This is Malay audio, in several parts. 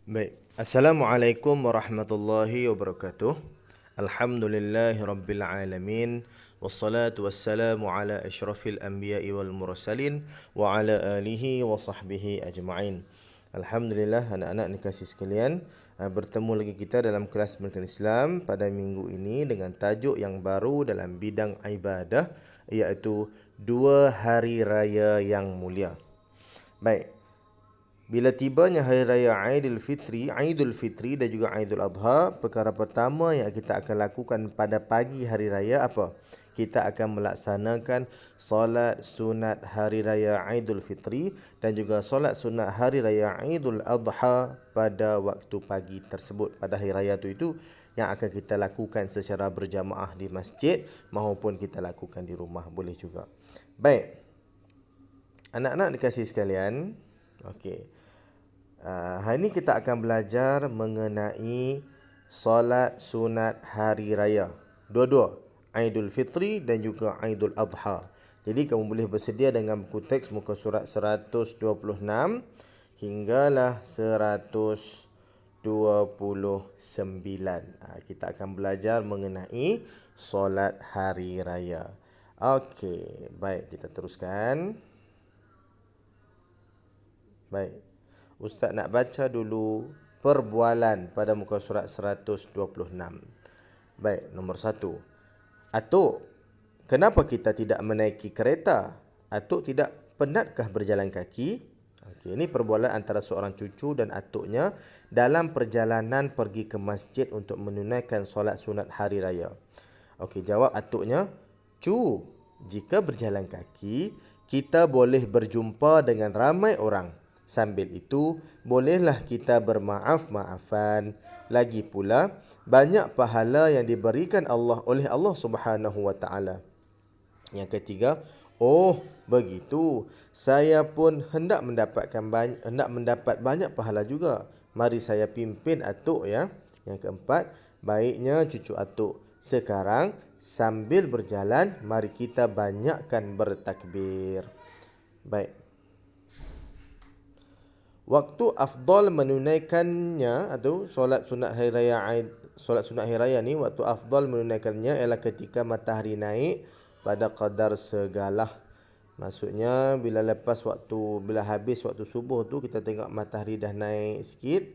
Baik. Assalamualaikum warahmatullahi wabarakatuh. Alhamdulillahi rabbil alamin. Wassalatu wassalamu ala asyrafil anbiya'i wal mursalin wa ala alihi wa sahbihi ajma'in. Alhamdulillah anak-anak dikasih sekalian, bertemu lagi kita dalam kelas Pendidikan Islam pada minggu ini dengan tajuk yang baru dalam bidang ibadah, iaitu 2 hari raya yang mulia. Baik. Bila tibanya Hari Raya Aidil Fitri dan juga Aidul Adha, perkara pertama yang kita akan lakukan pada pagi Hari Raya apa? Kita akan melaksanakan solat sunat Hari Raya Aidul Fitri dan juga solat sunat Hari Raya Aidul Adha pada waktu pagi tersebut. Pada Hari Raya itu yang akan kita lakukan secara berjamaah di masjid maupun kita lakukan di rumah boleh juga. Baik, anak-anak dikasih sekalian, okey. Hari ini kita akan belajar mengenai solat sunat hari raya. Dua-dua, Aidul Fitri dan juga Aidul Adha. Jadi kamu boleh bersedia dengan buku teks muka surat 126 hinggalah 129. Kita akan belajar mengenai solat hari raya. Okey, baik, kita teruskan. Baik. Ustaz nak baca dulu perbualan pada muka surat 126. Baik, nombor 1. Atuk, kenapa kita tidak menaiki kereta? Atuk tidak pendatkah berjalan kaki? Okey, ini perbualan antara seorang cucu dan atuknya dalam perjalanan pergi ke masjid untuk menunaikan solat sunat hari raya. Okey, jawab atuknya, "Cu, jika berjalan kaki, kita boleh berjumpa dengan ramai orang. Sambil itu, bolehlah kita bermaaf-maafan. Lagi pula, banyak pahala yang diberikan Allah oleh Allah Subhanahu wa taala." Yang ketiga, "Oh, begitu. Saya pun hendak mendapat banyak pahala juga. Mari saya pimpin atuk ya." Yang keempat, "Baiknya cucu atuk. Sekarang sambil berjalan, mari kita banyakkan bertakbir." Baik. Waktu afdal menunaikannya atau solat sunat hari raya ni, waktu afdal menunaikannya ialah ketika matahari naik pada qadar segalah. Maksudnya bila habis waktu subuh tu kita tengok matahari dah naik sikit.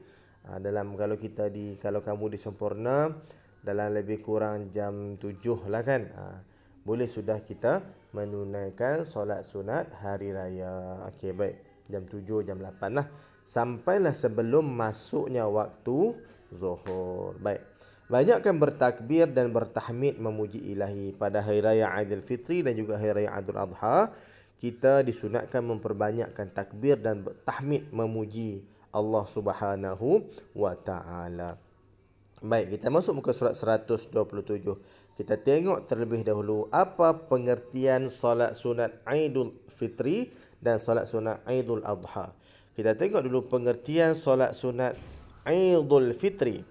Kalau kamu di Sempurna dalam lebih kurang jam 7 lah kan. Boleh sudah kita menunaikan solat sunat hari raya. Okey, baik. Jam 7, jam 8 lah. Sampailah sebelum masuknya waktu zuhur. Baik. Banyakkan bertakbir dan bertahmid memuji ilahi. Pada Hari Raya Aidil Fitri dan juga Hari Raya Aidul Adha, kita disunatkan memperbanyakkan takbir dan tahmid memuji Allah Subhanahu wa taala. Baik, kita masuk muka surat 127. Kita tengok terlebih dahulu apa pengertian solat sunat Aidul Fitri dan solat sunat Aidul Adha. Kita tengok dulu pengertian solat sunat Aidul Fitri.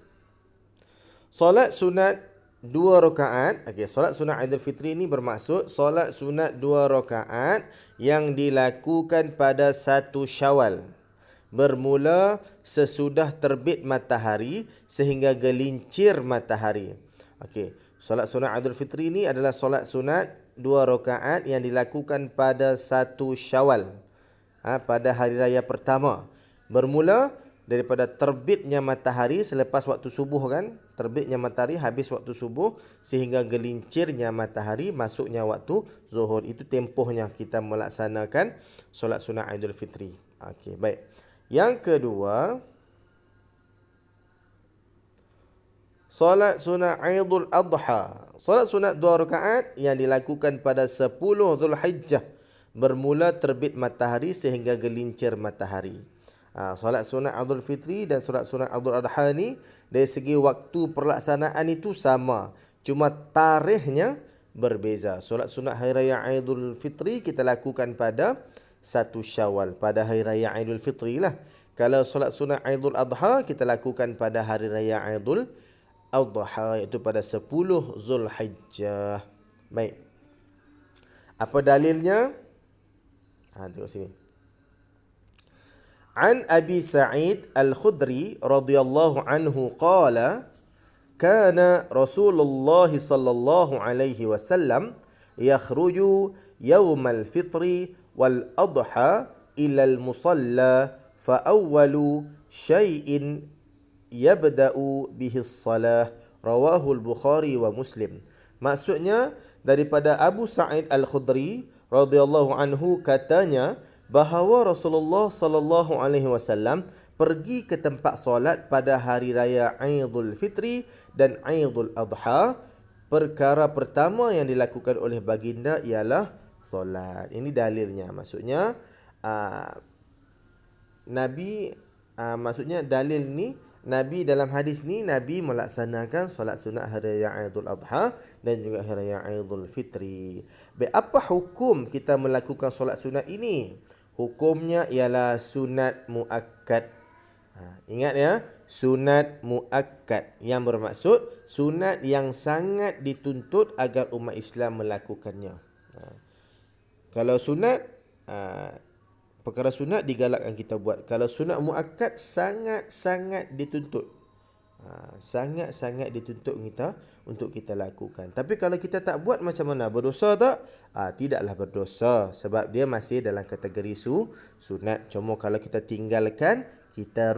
Solat sunat 2 rakaat. Okey, solat sunat Aidul Fitri ini bermaksud solat sunat 2 rakaat yang dilakukan pada 1 Syawal, bermula sesudah terbit matahari sehingga gelincir matahari. Okey, solat sunat Aidul Fitri ini adalah solat sunat 2 rakaat yang dilakukan pada 1 Syawal, pada hari raya pertama, bermula daripada terbitnya matahari selepas waktu subuh kan. Terbitnya matahari habis waktu subuh sehingga gelincirnya matahari masuknya waktu zuhur. Itu tempohnya kita melaksanakan solat sunat Aidul Fitri. Okey, baik. Yang kedua, solat sunat Aidul Adha. Solat sunat 2 rakaat yang dilakukan pada 10 Zulhijjah, bermula terbit matahari sehingga gelincir matahari. Solat sunat Aidul Fitri dan solat sunat Aidul Adha ni dari segi waktu pelaksanaan itu sama, cuma tarikhnya berbeza. Solat sunat Hari Raya Aidul Fitri kita lakukan pada 1 Syawal, pada Hari Raya Aidul Fitri lah. Kalau solat sunat Aidul Adha kita lakukan pada Hari Raya Aidul Adha, iaitu pada 10 Zulhijjah. Baik. Apa dalilnya? Tengok sini. An Abi Sa'id Al-Khudri radhiyallahu anhu qala kana Rasulullah sallallahu alaihi wasallam yakhruju yawmal fitri wal adha ila al-musalla fa awwalu syai'in yabda'u bihi as-salah, rawahu al-Bukhari wa Muslim. Maksudnya daripada Abu Sa'id Al-Khudri radhiyallahu anhu katanya bahawa Rasulullah sallallahu alaihi wasallam pergi ke tempat solat pada hari raya Aidul Fitri dan Aidul Adha. Perkara pertama yang dilakukan oleh baginda ialah solat. Ini dalilnya. Maksudnya Nabi maksudnya dalil ni Nabi dalam hadis ni Nabi melaksanakan solat sunat hari raya Aidul Adha dan juga hari raya Aidul Fitri. Apa hukum kita melakukan solat sunat ini? Hukumnya ialah sunat muakkad. Ingat ya, sunat muakkad yang bermaksud sunat yang sangat dituntut agar umat Islam melakukannya. Kalau sunat perkara sunat digalakkan kita buat. Kalau sunat muakkad sangat-sangat dituntut. Sangat-sangat dituntut kita untuk kita lakukan. Tapi kalau kita tak buat macam mana? Berdosa tak? Tidaklah berdosa sebab dia masih dalam kategori sunat. Cuma kalau kita tinggalkan, kita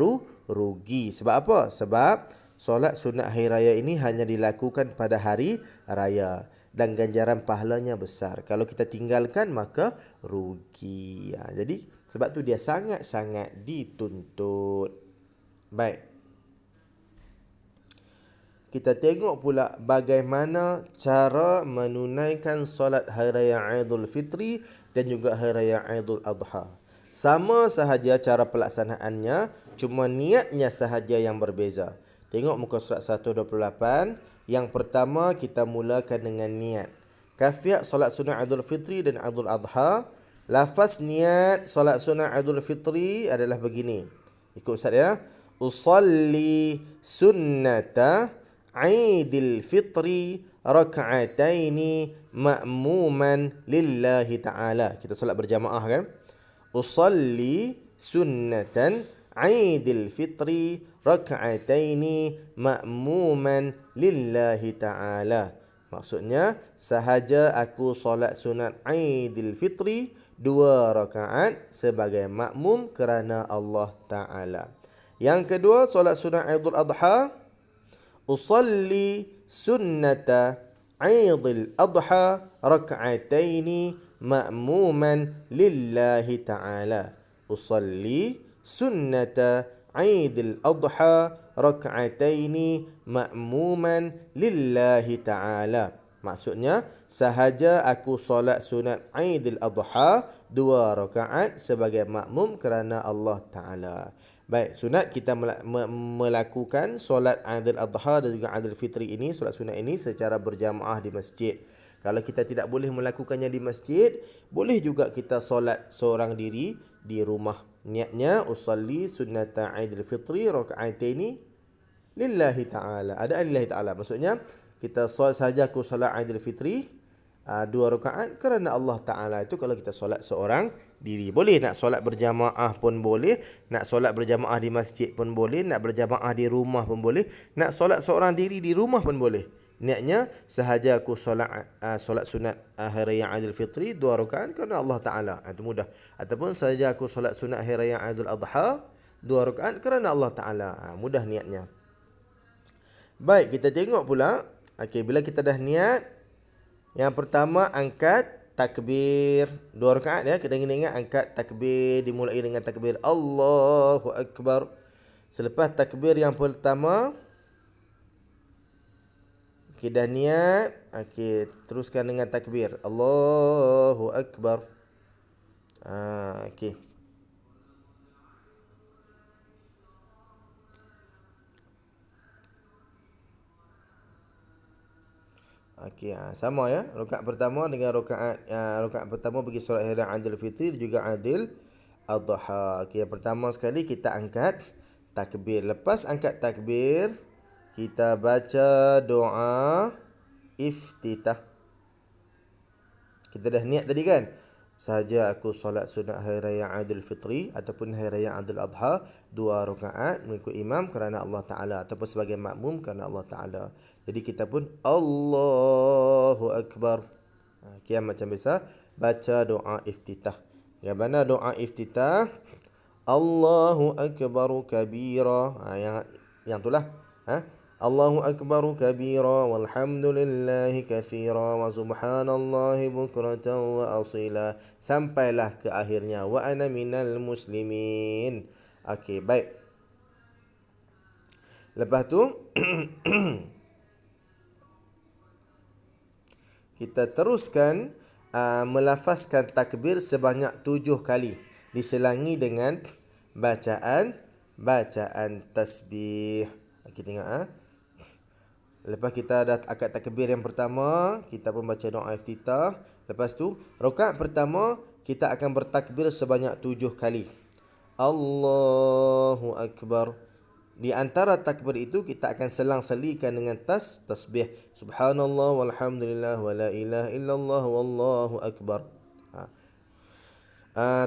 rugi. Sebab apa? Sebab solat sunat hari raya ini hanya dilakukan pada hari raya dan ganjaran pahalanya besar. Kalau kita tinggalkan maka rugi. Jadi sebab tu dia sangat-sangat dituntut. Baik. Kita tengok pula bagaimana cara menunaikan solat hari raya Aidul Fitri dan juga hari raya Aidul Adha. Sama sahaja cara pelaksanaannya, cuma niatnya sahaja yang berbeza. Tengok muka surat 128. Yang pertama kita mulakan dengan niat. Kafiat solat sunat Aidul Fitri dan Aidul Adha. Lafaz niat solat sunat Aidul Fitri adalah begini. Ikut Ustaz ya. Usalli sunnata Aidil Fitri raka'ataini ma'muman lillahi ta'ala. Kita solat berjamaah kan? Usalli sunnatan Aidil Fitri raka'ataini ma'muman lillahi ta'ala. Maksudnya sahaja aku solat sunat Aidil Fitri 2 rakaat sebagai makmum kerana Allah Ta'ala. Yang kedua solat sunat Aidul Adha. Usalli sunnata Aidil Adha raka'ataini ma'muman lillahi ta'ala. Usalli sunnata Aidil Adha raka'ataini ma'muman lillahi ta'ala. Maksudnya sahaja aku solat sunat Aidil Adha 2 rakaat sebagai makmum kerana Allah Ta'ala. Baik, sunat kita melakukan solat Aidil Adha dan juga Aidil Fitri ini, solat sunat ini secara berjamaah di masjid. Kalau kita tidak boleh melakukannya di masjid, boleh juga kita solat seorang diri di rumah. Niatnya usalli sunnata Aidil Fitri raka'ataini lillahi ta'ala. Ada lillahi ta'ala. Maksudnya kita solat saja aku solat Aidil Fitri 2 rakaat kerana Allah Ta'ala. Itu kalau kita solat seorang diri. Boleh nak solat berjamaah pun boleh, nak solat berjamaah di masjid pun boleh, nak berjamaah di rumah pun boleh, nak solat seorang diri di rumah pun boleh. Niatnya sahaja aku solat sunat hari raya Aidil Fitri 2 rakaat kerana Allah Ta'ala. Itu mudah. Ataupun sahaja aku solat sunat hari raya Aidil Adha 2 rakaat kerana Allah Ta'ala. Mudah niatnya. Baik, kita tengok pula. Bila kita dah niat, yang pertama angkat takbir 2 rakaat ya. Kita ingat angkat takbir, dimulai dengan takbir Allahu Akbar. Selepas takbir yang pertama, dah niat, teruskan dengan takbir Allahu Akbar. Sama ya. Rakaat pertama dengan rakaat pertama bagi solat hari raya Aidil Fitri juga Aidil Adha. Yang pertama sekali kita angkat takbir. Lepas angkat takbir, kita baca doa iftitah. Kita dah niat tadi kan? sahaja aku solat sunat hari raya Aidil Fitri ataupun hari raya Aidil Adha 2 rakaat mengikut imam kerana Allah Taala ataupun sebagai makmum kerana Allah Taala. Jadi kita pun Allahu Akbar. Kiam macam biasa baca doa iftitah. Yang mana doa iftitah Allahu akbaru kabira. Yang itulah. Allahu akbaru kabira walhamdulillahi katsira wa subhanallahi bukratan wa asila. Sampailah ke akhirnya wa ana minal muslimin. Okey, baik. Lepas tu kita teruskan melafazkan takbir sebanyak 7 kali diselangi dengan bacaan tasbih. Kita tengok Lepas kita dah akad takbir yang pertama, kita pun baca doa iftitah. Lepas tu, rakaat pertama kita akan bertakbir sebanyak 7 kali. Allahu Akbar. Di antara takbir itu kita akan selang-selikan dengan tasbih. Subhanallah walhamdulillah wa la ilaha illallah wallahu akbar.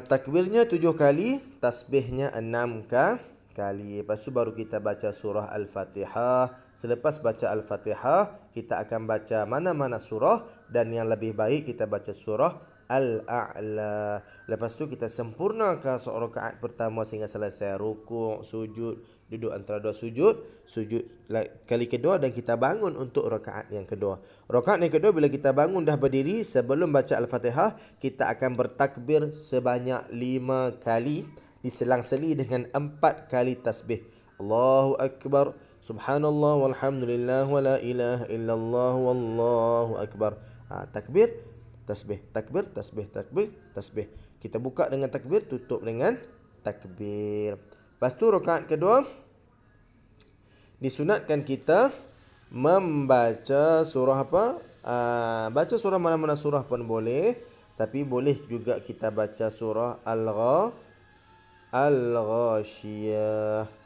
Takbirnya 7 kali, tasbihnya 6 kali. Lepas tu baru kita baca surah Al-Fatihah. Selepas baca Al-Fatihah, kita akan baca mana-mana surah dan yang lebih baik kita baca surah Al-A'la. Lepas tu kita sempurnakan rakaat pertama sehingga selesai, rukuk, sujud, duduk antara dua sujud kali kedua dan kita bangun untuk rakaat yang kedua. Rakaat yang kedua bila kita bangun dah berdiri, sebelum baca Al-Fatihah, kita akan bertakbir sebanyak 5 kali diselang-seli dengan 4 kali tasbih. Allahu Akbar, Subhanallah walhamdulillah wa la ilaha illallah wallahu akbar. Takbir, tasbih, takbir, tasbih, takbir, tasbih. Kita buka dengan takbir, tutup dengan takbir. Lepas tu rakaat kedua disunatkan kita membaca surah apa? Baca surah mana-mana surah pun boleh, tapi boleh juga kita baca surah Al-Ghashiyah.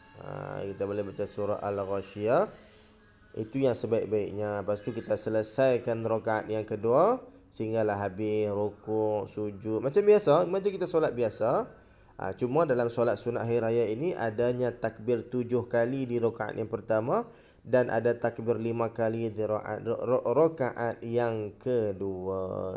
Kita boleh baca surah Al-Ghashiyah. Itu yang sebaik-baiknya. Lepas tu kita selesaikan rakaat yang kedua sehinggalah habis, rukuk, sujud. Macam biasa, macam kita solat biasa. Cuma dalam solat sunat hari raya ini adanya takbir 7 kali di rakaat yang pertama dan ada takbir 5 kali di rakaat yang kedua.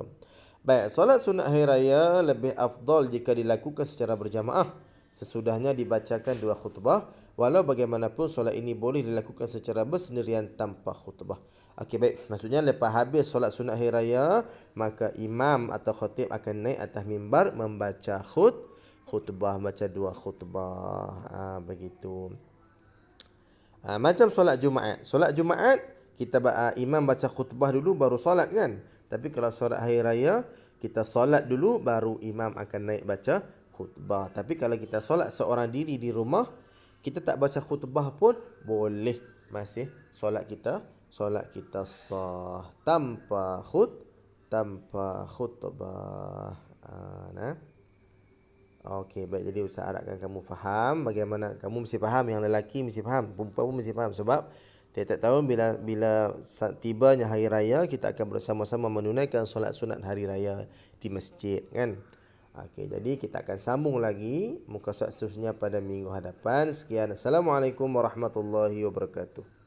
Baik, solat sunat hari raya lebih afdal jika dilakukan secara berjamaah. Sesudahnya dibacakan 2 khutbah. Walau bagaimanapun solat ini boleh dilakukan secara bersendirian tanpa khutbah. Okey, baik. Maksudnya lepas habis solat sunat hari raya, maka imam atau khatib akan naik atas mimbar membaca khutbah, baca 2 khutbah. Begitu. Macam solat Jumaat. Solat Jumaat kita imam baca khutbah dulu baru solat kan. Tapi kalau solat hari raya kita solat dulu baru imam akan naik baca khutbah. Tapi kalau kita solat seorang diri di rumah, kita tak baca khutbah pun boleh. Masih solat kita sah tanpa khutbah. Okey, baik. Jadi Ustaz harapkan kamu faham bagaimana. Kamu mesti faham, yang lelaki mesti faham, perempuan pun mesti faham. Sebab tiap-tiap tahun bila tibanya hari raya, kita akan bersama-sama menunaikan solat sunat hari raya di masjid kan. Okey, jadi kita akan sambung lagi muka surat seterusnya pada minggu hadapan. Sekian. Assalamualaikum warahmatullahi wabarakatuh.